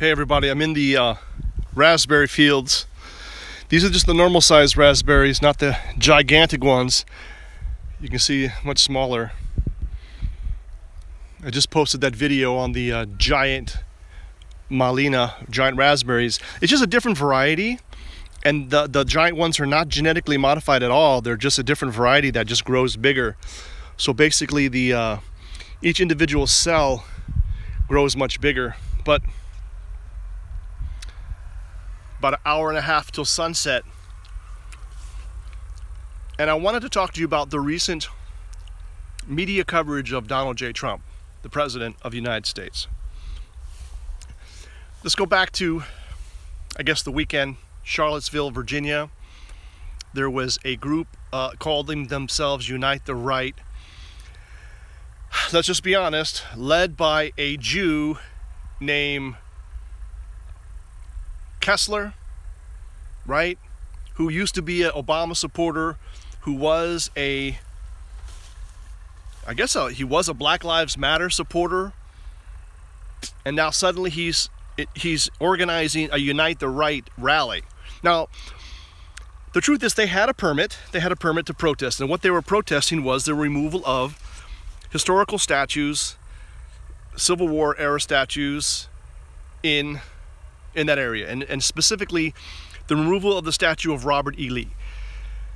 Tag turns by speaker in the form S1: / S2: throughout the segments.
S1: Hey everybody, I'm in the raspberry fields. These are just the normal sized raspberries, not the gigantic ones. You can see much smaller. I just posted that video on the giant Malina, giant raspberries. It's just a different variety, and the giant ones are not genetically modified at all. They're just a different variety that just grows bigger. So basically each individual cell grows much bigger. But about an hour and a half till sunset, and I wanted to talk to you about the recent media coverage of Donald J. Trump, the President of the United States. Let's go back to, I guess, the weekend, Charlottesville, Virginia. There was a group calling themselves Unite the Right. Let's just be honest, led by a Jew named Kessler, right? Who used to be an Obama supporter, who was he was a Black Lives Matter supporter, and now suddenly he's organizing a Unite the Right rally. Now, the truth is they had a permit. They had a permit to protest, and what they were protesting was the removal of historical statues, Civil War era statues in that area, and specifically the removal of the statue of Robert E. Lee.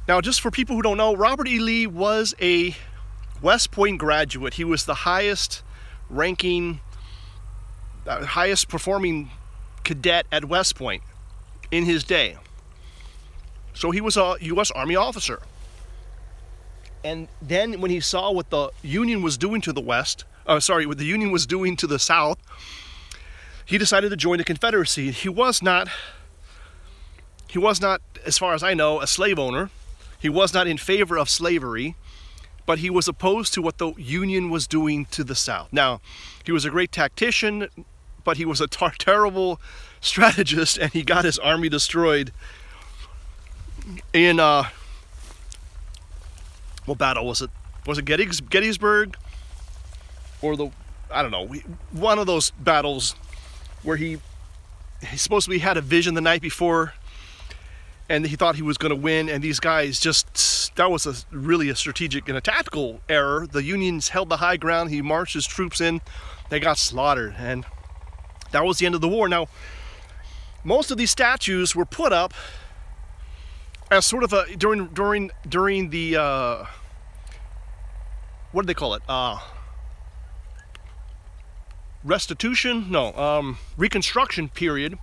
S1: Now, just for people who don't know, Robert E. Lee was a West Point graduate. He was the highest ranking, highest performing cadet at West Point in his day. So he was a U.S. Army officer. And then when he saw what the Union was doing to the West, what the Union was doing to the South, he decided to join the Confederacy. He was not, as far as I know, a slave owner. He was not in favor of slavery, but he was opposed to what the Union was doing to the South. Now, he was a great tactician, but he was a terrible strategist, and he got his army destroyed in, what battle was it? Was it Gettysburg? Or I don't know, one of those battles where he supposedly had a vision the night before, and he thought he was going to win, and these guys that was really a strategic and a tactical error. The Unions held the high ground. He marched his troops in. They got slaughtered, and that was the end of the war. Now, most of these statues were put up as sort of a during the what do they call it? Reconstruction period.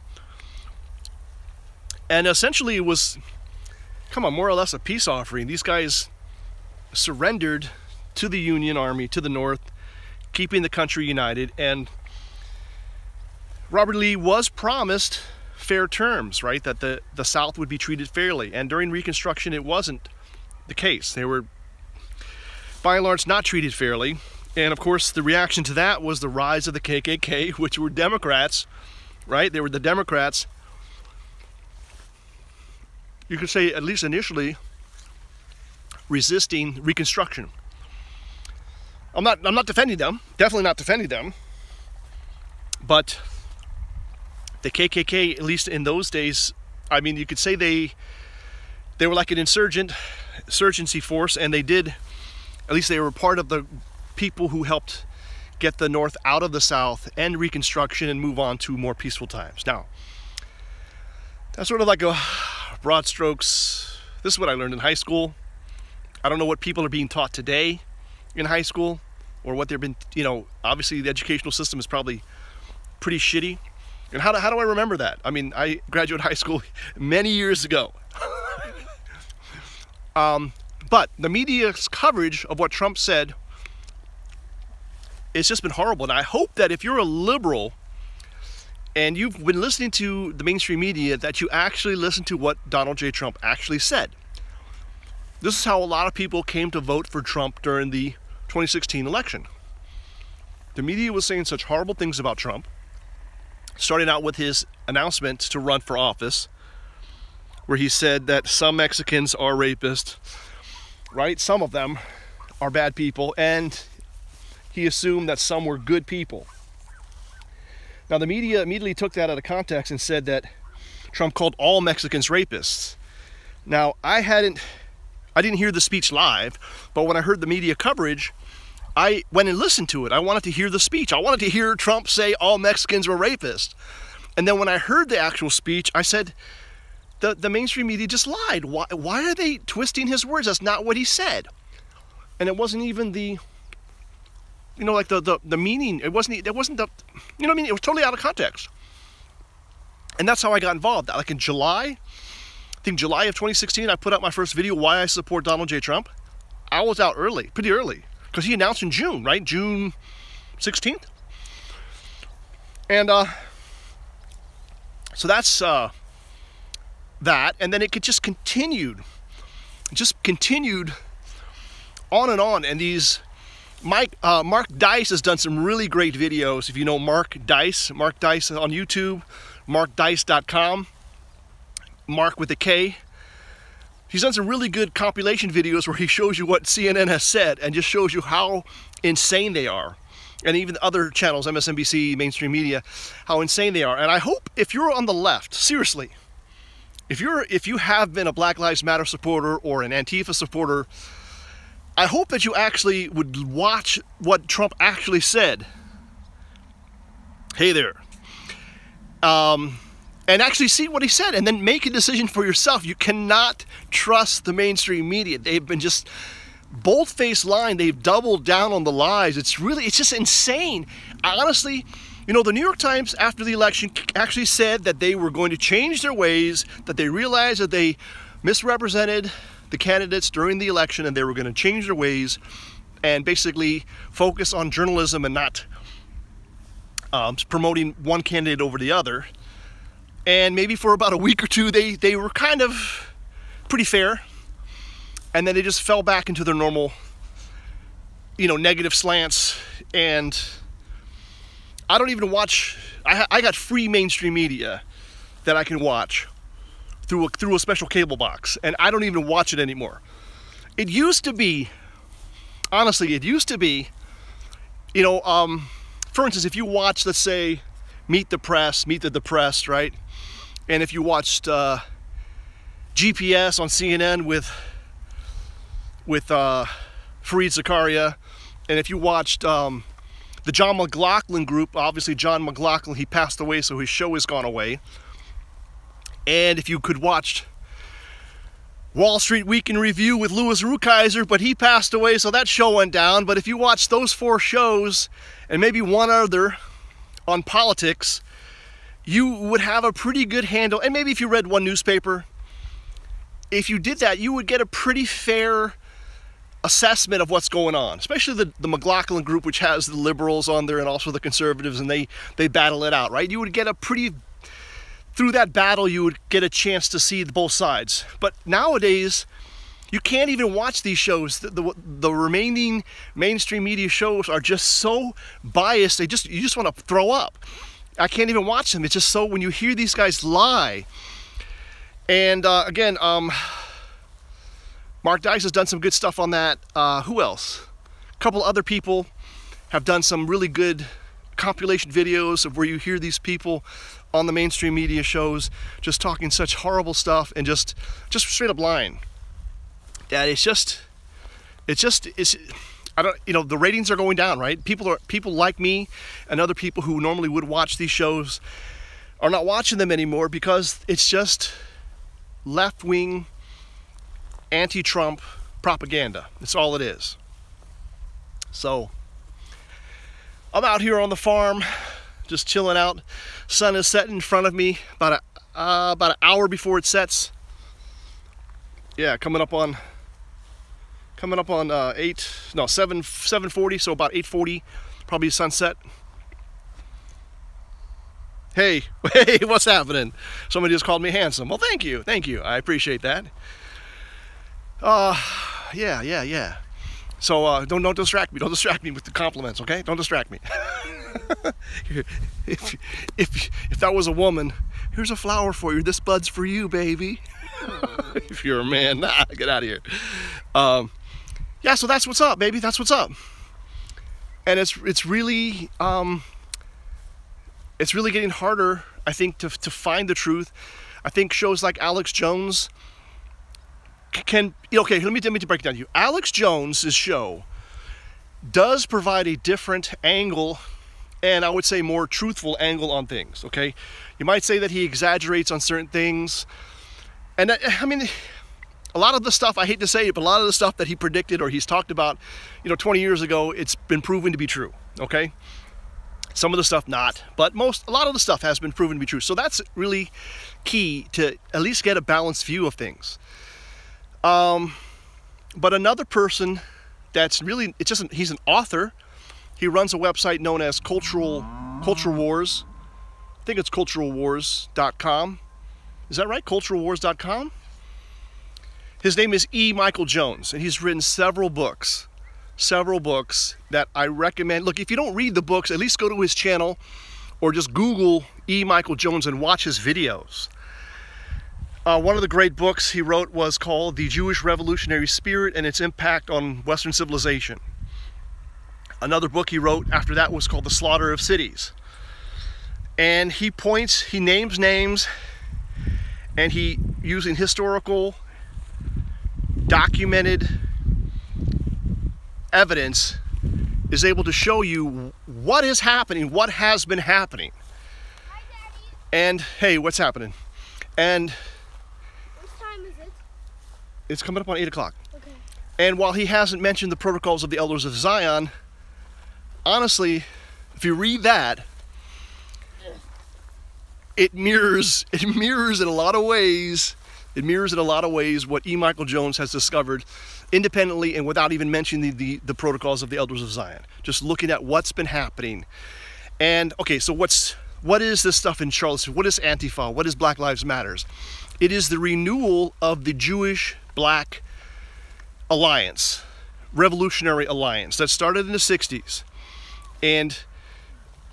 S1: And essentially it was, more or less a peace offering. These guys surrendered to the Union Army, to the North, keeping the country united. And Robert Lee was promised fair terms, right? That the South would be treated fairly. And during Reconstruction, it wasn't the case. They were, by and large, not treated fairly. And of course, the reaction to that was the rise of the KKK, which were Democrats, right? They were the Democrats, you could say, at least initially, resisting Reconstruction. I'm not defending them, definitely not defending them, but the KKK, at least in those days, I mean, you could say they were like an insurgency force, and at least they were part of the people who helped get the North out of the South, end Reconstruction, and move on to more peaceful times. Now, that's sort of like a broad strokes. This is what I learned in high school. I don't know what people are being taught today in high school, or what they've been, obviously the educational system is probably pretty shitty. And how do I remember that? I mean, I graduated high school many years ago. But the media's coverage of what Trump said, it's just been horrible. And I hope that if you're a liberal and you've been listening to the mainstream media, that you actually listen to what Donald J. Trump actually said. This is how a lot of people came to vote for Trump during the 2016 election. The media was saying such horrible things about Trump, starting out with his announcement to run for office, where he said that some Mexicans are rapists, right? Some of them are bad people, and he assumed that some were good people. Now, the media immediately took that out of context and said that Trump called all Mexicans rapists. Now, I didn't hear the speech live, but when I heard the media coverage, I went and listened to it. I wanted to hear the speech. I wanted to hear Trump say all Mexicans were rapists. And then when I heard the actual speech, I said, the mainstream media just lied. Why are they twisting his words? That's not what he said. And it wasn't even the, like the meaning. It wasn't the, you know what I mean? It was totally out of context. And that's how I got involved. Like in July, I think July of 2016, I put out my first video, Why I Support Donald J. Trump. I was out early, pretty early, because he announced in June, right? June 16th. And so that's that. And then it just continued. On and on. And these, mark.dice has done some really great videos. If you know mark.dice on YouTube, mark.dice.com, Mark with a K. He's done some really good compilation videos where he shows you what CNN has said and just shows you how insane they are. And even other channels, MSNBC, mainstream media, how insane they are. And I hope if you're on the left, seriously, if you have been a Black Lives Matter supporter or an Antifa supporter, I hope that you actually would watch what Trump actually said. Hey there. And actually see what he said and then make a decision for yourself. You cannot trust the mainstream media. They've been just bold-faced lying. They've doubled down on the lies. It's just insane. Honestly, the New York Times after the election actually said that they were going to change their ways, that they realized that they misrepresented the candidates during the election and they were going to change their ways and basically focus on journalism and not promoting one candidate over the other. And maybe for about a week or two, they were kind of pretty fair. And then they just fell back into their normal, negative slants. And I don't even watch, I got free mainstream media that I can watch through a special cable box. And I don't even watch it anymore. It used to be, honestly, for instance, if you watch, let's say, Meet the Depressed, right? And if you watched GPS on CNN with Fareed Zakaria, and if you watched the John McLaughlin group, obviously John McLaughlin, he passed away, so his show has gone away. And if you could watch Wall Street Week in Review with Louis Rukeyser, but he passed away, so that show went down. But if you watch those 4 shows, and maybe one other on politics, you would have a pretty good handle. And maybe if you read one newspaper, if you did that, you would get a pretty fair assessment of what's going on, especially the McLaughlin group, which has the liberals on there and also the conservatives, and they battle it out, right? You would get through that battle, you would get a chance to see both sides. But nowadays, you can't even watch these shows. The remaining mainstream media shows are just so biased, you just want to throw up. I can't even watch them. It's just so, when you hear these guys lie. And again, Mark Dice has done some good stuff on that. Who else? A couple other people have done some really good compilation videos of where you hear these people on the mainstream media shows just talking such horrible stuff and just straight up lying. That I don't, the ratings are going down, right? People like me and other people who normally would watch these shows are not watching them anymore because it's just left-wing, anti-Trump propaganda. That's all it is. So I'm out here on the farm, just chilling out. Sun is setting in front of me about an hour before it sets. Yeah, coming up on 7:40, so about 8:40, probably sunset. Hey, what's happening? Somebody just called me handsome. Well, thank you, I appreciate that. Yeah. So don't distract me. Don't distract me with the compliments, okay? Don't distract me. if that was a woman, here's a flower for you. This bud's for you, baby. If you're a man, nah, get out of here. Yeah, so that's what's up, baby. That's what's up. And it's really, it's really getting harder, I think, to find the truth. I think shows like Alex Jones can, okay, let me break it down to you. Alex Jones's show does provide a different angle, and I would say more truthful angle on things, okay? You might say that he exaggerates on certain things. And I mean, a lot of the stuff, I hate to say it, but a lot of the stuff that he predicted or he's talked about, 20 years ago, it's been proven to be true, okay? Some of the stuff not, but a lot of the stuff has been proven to be true. So that's really key to at least get a balanced view of things. But another person that's really, he's an author. He runs a website known as Culture Wars. I think it's culturalwars.com. Is that right? Culturalwars.com? His name is E. Michael Jones, and he's written several books that I recommend. Look, if you don't read the books, at least go to his channel or just Google E. Michael Jones and watch his videos. One of the great books he wrote was called The Jewish Revolutionary Spirit and Its Impact on Western Civilization. Another book he wrote after that was called The Slaughter of Cities. And he names names, and he, using historical, documented evidence, is able to show you what is happening, what has been happening.
S2: Hi, Daddy.
S1: And, hey, what's happening? And
S2: what time is it?
S1: It's coming up on 8 o'clock.
S2: Okay.
S1: And while he hasn't mentioned the protocols of the Elders of Zion, honestly, if you read that, it mirrors in a lot of ways. It mirrors in a lot of ways what E. Michael Jones has discovered independently and without even mentioning the protocols of the Elders of Zion. Just looking at what's been happening. And okay, so what is this stuff in Charlottesville? What is Antifa? What is Black Lives Matters? It is the renewal of the Jewish-Black Alliance, Revolutionary Alliance, that started in the 60s. And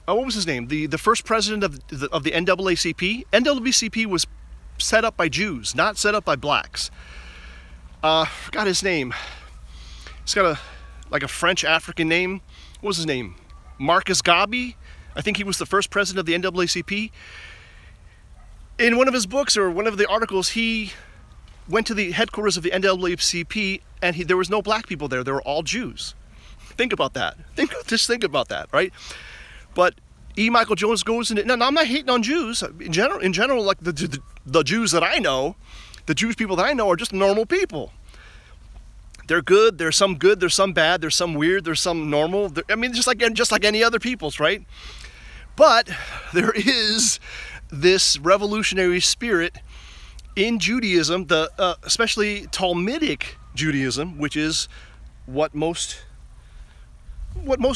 S1: what was his name? The first president of the NAACP? NAACP was set up by Jews, not set up by blacks. Forgot his name. He's got like a French African name. What was his name? Marcus Garvey. I think he was the first president of the NAACP. In one of his books or one of the articles, he went to the headquarters of the NAACP, and there was no black people there. They were all Jews. Think about that. Just think about that, right? But E. Michael Jones goes into, no, I'm not hating on Jews. In general, like the Jews that I know, the Jewish people that I know are just normal people. They're good. There's some good. There's some bad. There's some weird. There's some normal. I mean, just like any other people's, right? But there is this revolutionary spirit in Judaism, especially Talmudic Judaism, which is what most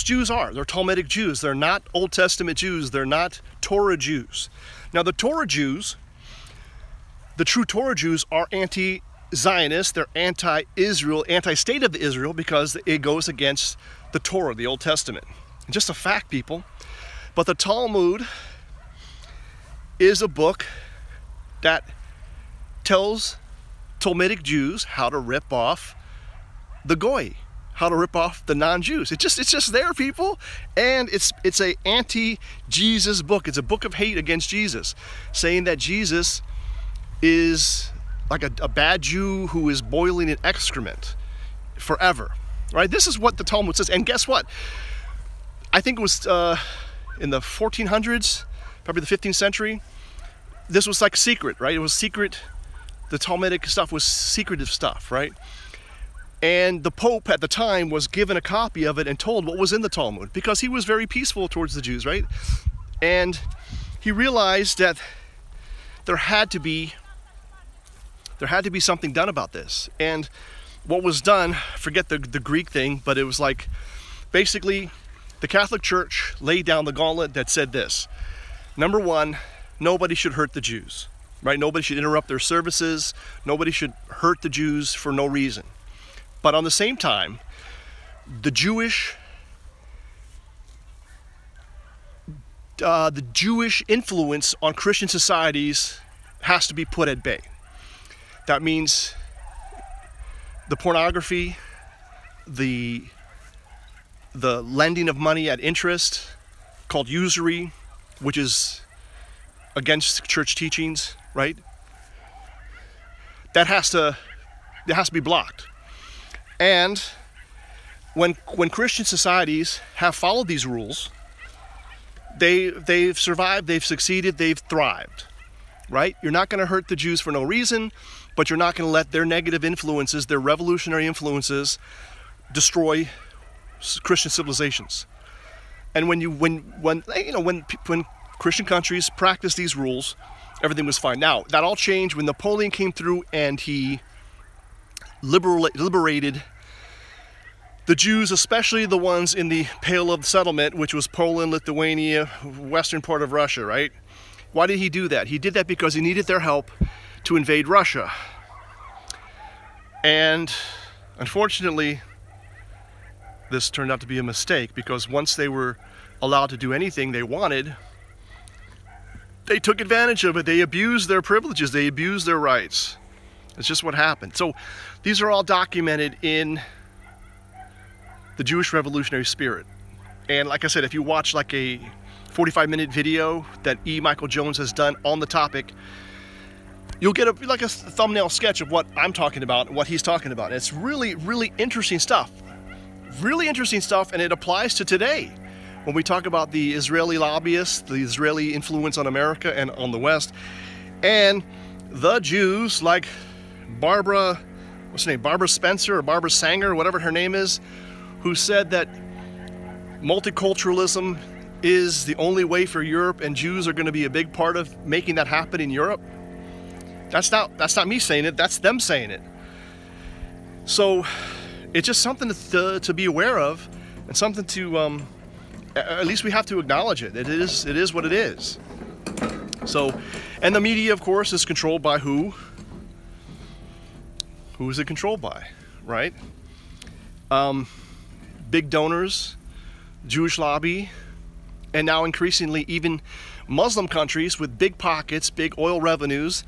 S1: Jews are. They're Talmudic Jews. They're not Old Testament Jews. They're not Torah Jews. Now, the Torah Jews, the true Torah Jews, are anti-Zionist. They're anti-Israel, anti-state of Israel, because it goes against the Torah, the Old Testament. Just a fact, people. But the Talmud is a book that tells Talmudic Jews how to rip off the Goy, how to rip off the non-Jews. It's just there, people. And it's a anti-Jesus book. It's a book of hate against Jesus, saying that Jesus is like a bad Jew who is boiling in excrement forever, right? This is what the Talmud says. And guess what? I think it was in the 1400s, probably the 15th century. This was like secret, right? It was secret. The Talmudic stuff was secretive stuff, right? And the Pope at the time was given a copy of it and told what was in the Talmud, because he was very peaceful towards the Jews, right? And he realized that there had to be something done about this. And what was done, forget the Greek thing, but it was like, basically, the Catholic Church laid down the gauntlet that said this. Number one, nobody should hurt the Jews, right? Nobody should interrupt their services. Nobody should hurt the Jews for no reason. But on the same time, the Jewish influence on Christian societies has to be put at bay. That means the pornography, the lending of money at interest, called usury, which is against church teachings, right? It has to be blocked. And when Christian societies have followed these rules, they've survived, they've succeeded, they've thrived, right? You're not going to hurt the Jews for no reason, but you're not going to let their negative influences, their revolutionary influences, destroy Christian civilizations. And when Christian countries practice these rules, everything was fine. Now, that all changed when Napoleon came through and he liberated the Jews, especially the ones in the Pale of Settlement, which was Poland, Lithuania, western part of Russia, right? Why did he do that? He did that because he needed their help to invade Russia. And unfortunately, this turned out to be a mistake, because once they were allowed to do anything they wanted, they took advantage of it. They abused their privileges. They abused their rights. It's just what happened. So these are all documented in the Jewish revolutionary spirit. And like I said, if you watch like a 45-minute video that E. Michael Jones has done on the topic, you'll get a thumbnail sketch of what I'm talking about and what he's talking about. And it's really, really interesting stuff. Really interesting stuff, and it applies to today. When we talk about the Israeli lobbyists, the Israeli influence on America and on the West, and the Jews like Barbara, what's her name, Barbara Spencer or Barbara Sanger, whatever her name is, who said that multiculturalism is the only way for Europe, and Jews are going to be a big part of making that happen in Europe. That's not me saying it, that's them saying it. So it's just something to be aware of, and something to at least we have to acknowledge it. It is what it is. So, and the media, of course, is controlled by who? Who is it controlled by, right? Big donors, Jewish lobby, and now increasingly even Muslim countries with big pockets, big oil revenues,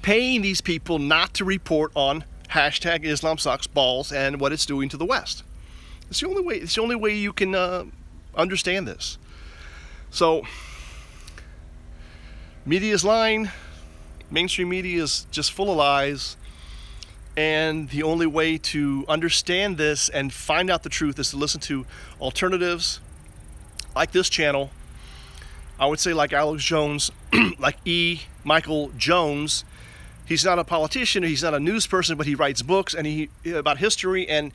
S1: paying these people not to report on hashtag Islam sucks balls and what it's doing to the West. It's the only way. It's the only way you can understand this. So, media is lying. Mainstream media is just full of lies. And the only way to understand this and find out the truth is to listen to alternatives like this channel. I would say like Alex Jones, like E. Michael Jones. He's not a politician, he's not a news person, but he writes books and about history, and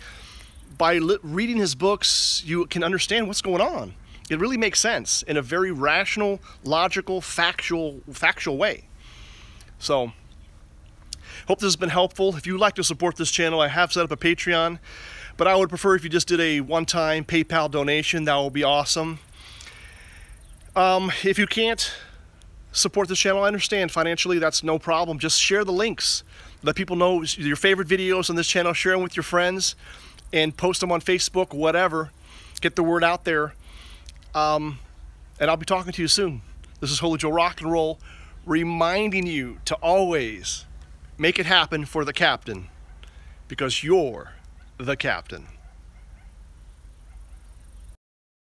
S1: by reading his books, you can understand what's going on. It really makes sense in a very rational, logical, factual way. So, hope this has been helpful. If you'd like to support this channel, I have set up a Patreon, but I would prefer if you just did a one-time PayPal donation. That would be awesome. If you can't support this channel, I understand financially, that's no problem. Just share the links. Let people know your favorite videos on this channel. Share them with your friends and post them on Facebook, whatever. Get the word out there. And I'll be talking to you soon. This is Holy Joe Rock and Roll, reminding you to always make it happen for the captain, because you're the captain.